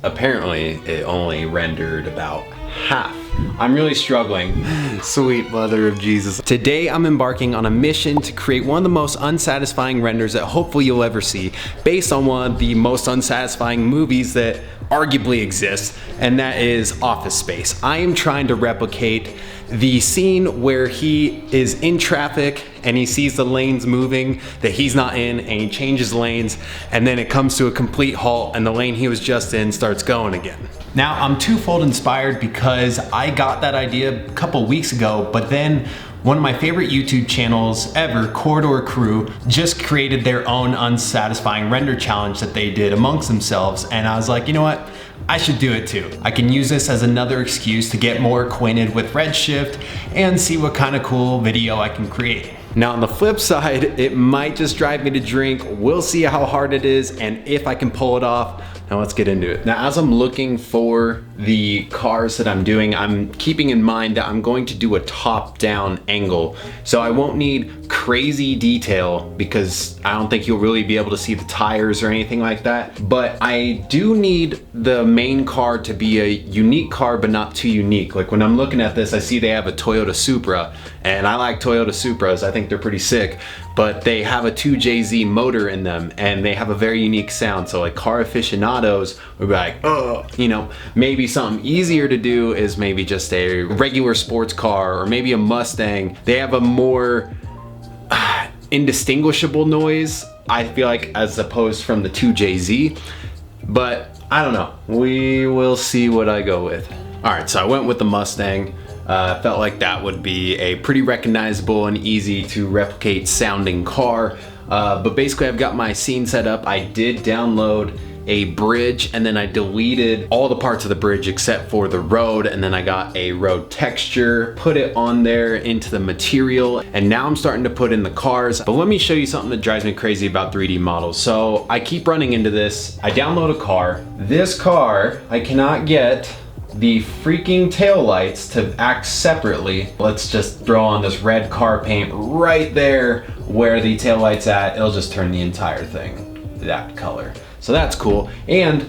Apparently, it only rendered about half. I'm really struggling. Sweet mother of Jesus. Today, I'm embarking on a mission to create one of the most unsatisfying renders that hopefully you'll ever see, based on one of the most unsatisfying movies that arguably exists, and that is Office Space. I am trying to replicate the scene where he is in traffic and he sees the lanes moving that he's not in, and he changes lanes, and then it comes to a complete halt and the lane he was just in starts going again. Now, I'm twofold inspired because I got that idea a couple weeks ago, but then one of my favorite YouTube channels ever, Corridor Crew, just created their own unsatisfying render challenge that they did amongst themselves, and I was like, you know what? I should do it too. I can use this as another excuse to get more acquainted with redshift and see what kind of cool video I can create. Now on the flip side, it might just drive me to drink. We'll see how hard it is and if I can pull it off. Now let's get into it. Now as I'm looking for the cars that I'm doing, I'm keeping in mind that I'm going to do a top-down angle. So I won't need crazy detail because I don't think you'll really be able to see the tires or anything like that. But I do need the main car to be a unique car, but not too unique. Like when I'm looking at this, I see they have a Toyota Supra, and I like Toyota Supras. I think they're pretty sick, but they have a 2JZ motor in them and they have a very unique sound. So like car aficionados would be like, oh, you know, maybe something easier to do is maybe just a regular sports car or maybe a Mustang. They have a more indistinguishable noise, I feel like, as opposed from the 2JZ, but I don't know. We will see what I go with. All right, so I went with the Mustang. Felt like that would be a pretty recognizable and easy to replicate sounding car. But basically I've got my scene set up. I did download a bridge and then I deleted all the parts of the bridge except for the road, and then I got a road texture, put it on there into the material, and now I'm starting to put in the cars. But let me show you something that drives me crazy about 3D models. So I keep running into this. I download a car. This car, I cannot get the freaking taillights to act separately. Let's just throw on this red car paint right there where the taillight's at. It'll just turn the entire thing that color. So that's cool. And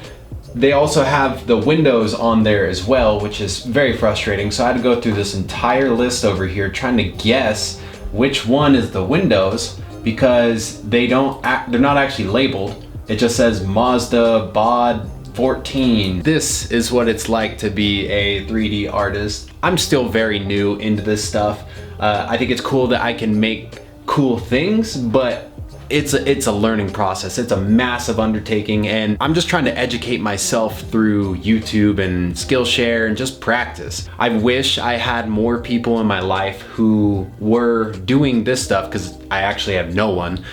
they also have the windows on there as well, which is very frustrating. So I had to go through this entire list over here trying to guess which one is the windows, because they're not actually labeled. It just says Mazda Bod 14. This is what it's like to be a 3D artist. I'm still very new into this stuff. I think it's cool that I can make cool things, but it's a learning process. It's a massive undertaking, and I'm just trying to educate myself through YouTube and Skillshare and just practice. I wish I had more people in my life who were doing this stuff, because I actually have no one,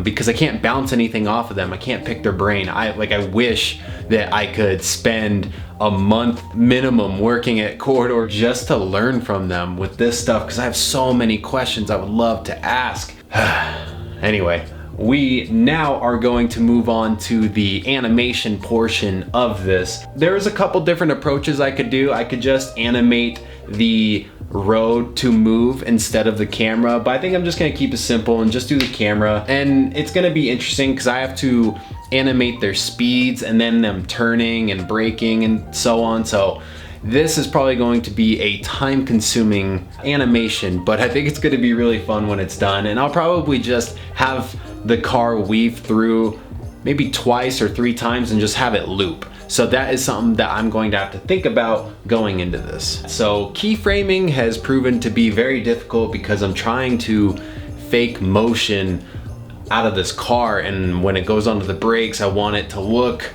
because I can't bounce anything off of them. I can't pick their brain. I wish that I could spend a month minimum working at Corridor just to learn from them with this stuff, because I have so many questions I would love to ask. Anyway, we now are going to move on to the animation portion of this. There's a couple different approaches I could do. I could just animate the road to move instead of the camera, but I think I'm just gonna keep it simple and just do the camera. And it's gonna be interesting because I have to animate their speeds and then them turning and braking and so on. So this is probably going to be a time-consuming animation, but I think it's going to be really fun when it's done. And I'll probably just have the car weave through maybe twice or 3 times and just have it loop. So that is something that I'm going to have to think about going into this. So keyframing has proven to be very difficult because I'm trying to fake motion out of this car, and when it goes onto the brakes, I want it to look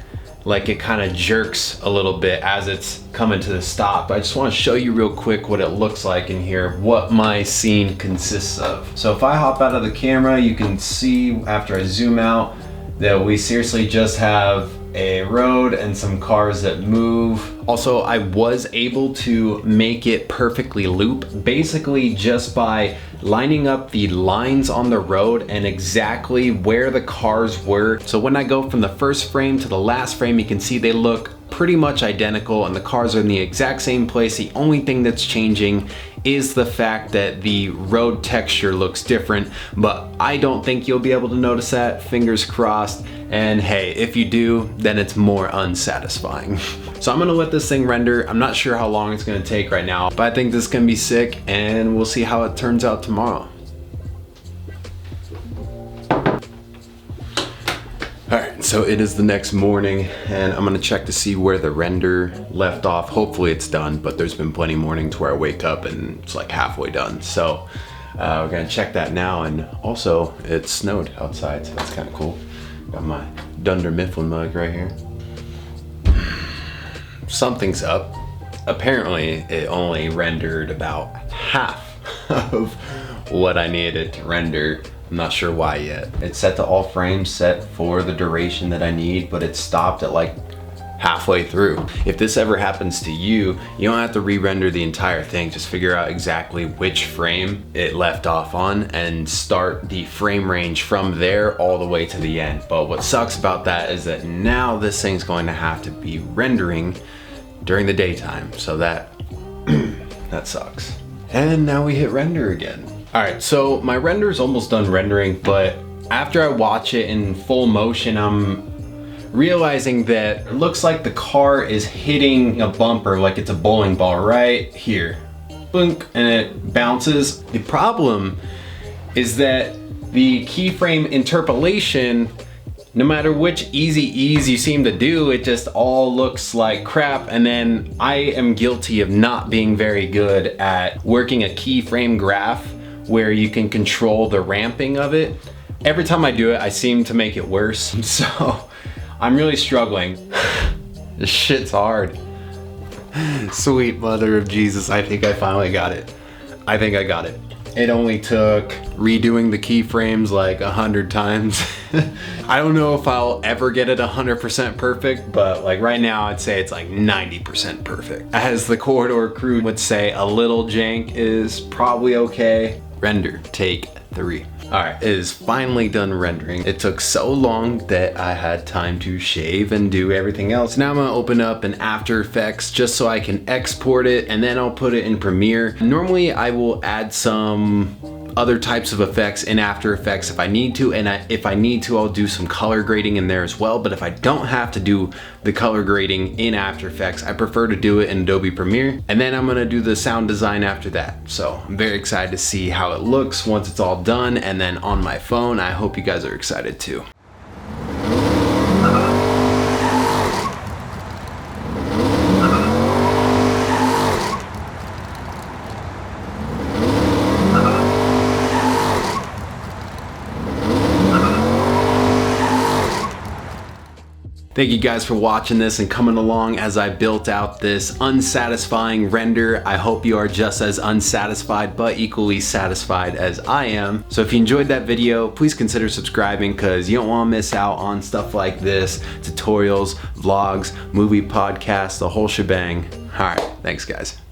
like it kind of jerks a little bit as it's coming to the stop. I just want to show you real quick what it looks like in here, what my scene consists of. So if I hop out of the camera, you can see after I zoom out that we seriously just have a road and some cars that move. Also, I was able to make it perfectly loop, basically just by lining up the lines on the road and exactly where the cars were. So when I go from the first frame to the last frame, you can see they look pretty much identical and the cars are in the exact same place. The only thing that's changing is the fact that the road texture looks different, but I don't think you'll be able to notice that, fingers crossed. And hey, if you do, then it's more unsatisfying. So I'm gonna let this thing render. I'm not sure how long it's gonna take right now, but I think this is gonna be sick, and we'll see how it turns out tomorrow. Alright, so it is the next morning, and I'm gonna check to see where the render left off. Hopefully it's done, but there's been plenty of mornings where I wake up and it's like halfway done. So we're gonna check that now, and also it snowed outside, so that's kind of cool. Got my Dunder Mifflin mug right here. Something's up. Apparently it only rendered about half of what I needed to render. I'm not sure why yet. It's set to all frames, set for the duration that I need, but it stopped at like halfway through. If this ever happens to you, you don't have to re-render the entire thing. Just figure out exactly which frame it left off on and start the frame range from there all the way to the end. But what sucks about that is that now this thing's going to have to be rendering during the daytime. So that, that sucks. And now we hit render again. All right, so my render is almost done rendering, but after I watch it in full motion, I'm realizing that it looks like the car is hitting a bumper like it's a bowling ball right here. Boink, and it bounces. The problem is that the keyframe interpolation, no matter which easy ease you seem to do, it just all looks like crap. And then I am guilty of not being very good at working a keyframe graph where you can control the ramping of it. Every time I do it, I seem to make it worse. So I'm really struggling. This shit's hard. Sweet mother of Jesus, I think I finally got it. I think I got it. It only took redoing the keyframes like 100 times. I don't know if I'll ever get it 100% perfect, but like right now I'd say it's like 90% perfect. As the corridor crew would say, a little jank is probably okay. Render, take 3. All right, it is finally done rendering. It took so long that I had time to shave and do everything else. Now I'm gonna open up an After Effects just so I can export it, and then I'll put it in Premiere. Normally I will add some other types of effects in After Effects if I need to, and if I need to, I'll do some color grading in there as well. But if I don't have to do the color grading in After Effects, I prefer to do it in Adobe Premiere, and then I'm gonna do the sound design after that. So I'm very excited to see how it looks once it's all done, and then on my phone. I hope you guys are excited too. Thank you guys for watching this and coming along as I built out this unsatisfying render. I hope you are just as unsatisfied but equally satisfied as I am. So if you enjoyed that video, please consider subscribing because you don't want to miss out on stuff like this, tutorials, vlogs, movie podcasts, the whole shebang. All right, thanks guys.